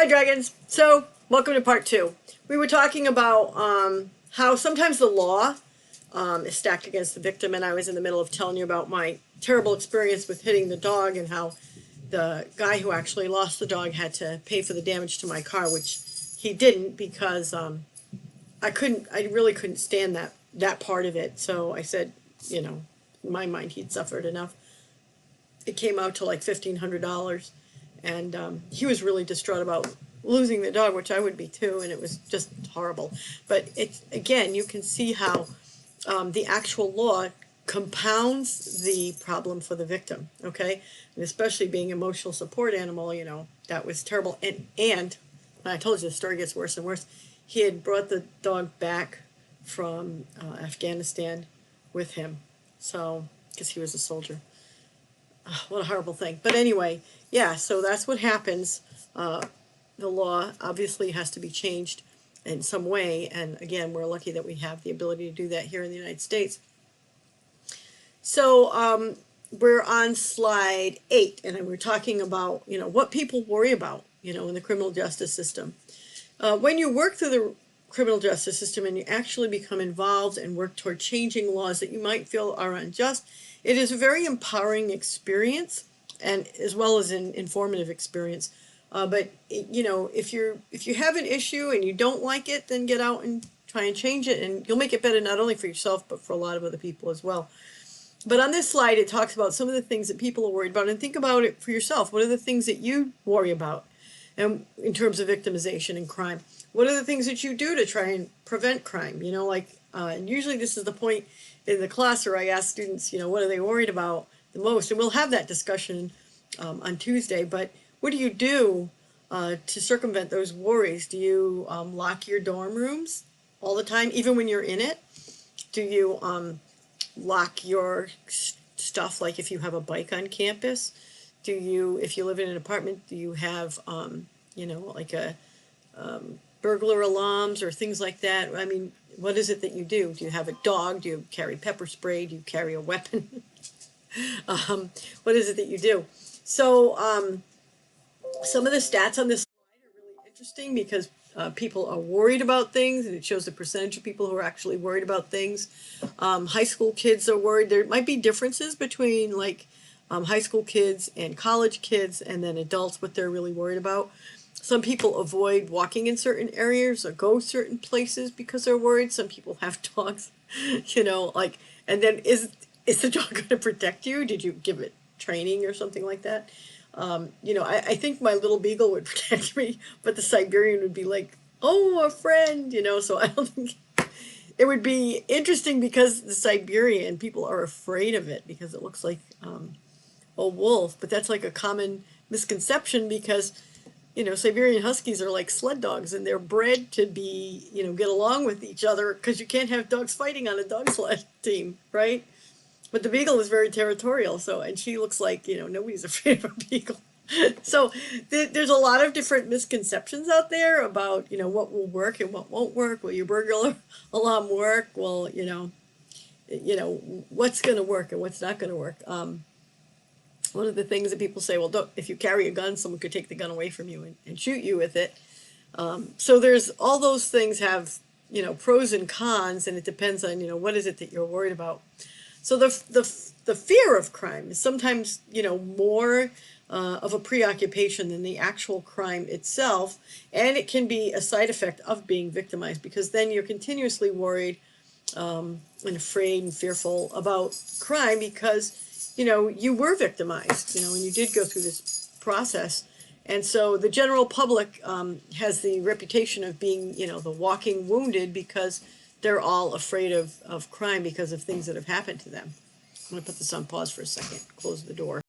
Hi Dragons! So, welcome to part 2. We were talking about how sometimes the law is stacked against the victim, and I was in the middle of telling you about my terrible experience with hitting the dog and how the guy who actually lost the dog had to pay for the damage to my car, which he didn't because I really couldn't stand that part of it. So I said, you know, in my mind he'd suffered enough. It came out to like $1,500. And he was really distraught about losing the dog, which I would be too, and it was just horrible. But it's, again, you can see how the actual law compounds the problem for the victim, okay? And especially being an emotional support animal, you know, that was terrible. And I told you the story gets worse and worse. He had brought the dog back from Afghanistan with him, so, because he was a soldier. What a horrible thing. But anyway, yeah, so that's what happens. The law obviously has to be changed in some way. And again, we're lucky that we have the ability to do that here in the United States. So we're on slide 8, and we're talking about, you know, what people worry about, you know, in the criminal justice system. When you work through the criminal justice system and you actually become involved and work toward changing laws that you might feel are unjust, it is a very empowering experience, and as well as an informative experience. But you know, if you have an issue and you don't like it, then get out and try and change it, and you'll make it better not only for yourself but for a lot of other people as well. But on this slide, it talks about some of the things that people are worried about, and think about it for yourself. What are the things that you worry about, and in terms of victimization and crime? What are the things that you do to try and prevent crime? You know, like, and usually this is the point in the class where I ask students, you know, what are they worried about the most? And we'll have that discussion on Tuesday. But what do you do to circumvent those worries? Do you lock your dorm rooms all the time, even when you're in it? Do you lock your stuff, like if you have a bike on campus? Do you, if you live in an apartment, do you have, you know, like a burglar alarms or things like that? I mean, what is it that you do? Do you have a dog? Do you carry pepper spray? Do you carry a weapon? What is it that you do? So some of the stats on this slide are really interesting because people are worried about things, and it shows the percentage of people who are actually worried about things. High school kids are worried. There might be differences between like high school kids and college kids and then adults, what they're really worried about. Some people avoid walking in certain areas or go certain places because they're worried. Some people have dogs, you know, like, and then is the dog going to protect you? Did you give it training or something like that? You know, I think my little beagle would protect me, but the Siberian would be like, oh, a friend, you know, so I don't think it would be interesting because the Siberian, people are afraid of it because it looks like a wolf, but that's like a common misconception because, you know, Siberian Huskies are like sled dogs, and they're bred to be, you know, get along with each other because you can't have dogs fighting on a dog sled team, right? But the beagle is very territorial, so, and she looks like, you know, nobody's afraid of a beagle. So there's a lot of different misconceptions out there about, you know, what will work and what won't work. Will your burglar alarm work? Well, you know, what's going to work and what's not going to work. One of the things that people say, well, don't, if you carry a gun, someone could take the gun away from you and shoot you with it. So there's all those things have, you know, pros and cons, and it depends on, you know, what is it that you're worried about. So the fear of crime is sometimes, you know, more of a preoccupation than the actual crime itself, and it can be a side effect of being victimized because then you're continuously worried and afraid and fearful about crime because, you know, you were victimized, you know, and you did go through this process. And so the general public has the reputation of being, you know, the walking wounded because they're all afraid of crime because of things that have happened to them. I'm going to put this on pause for a second, close the door.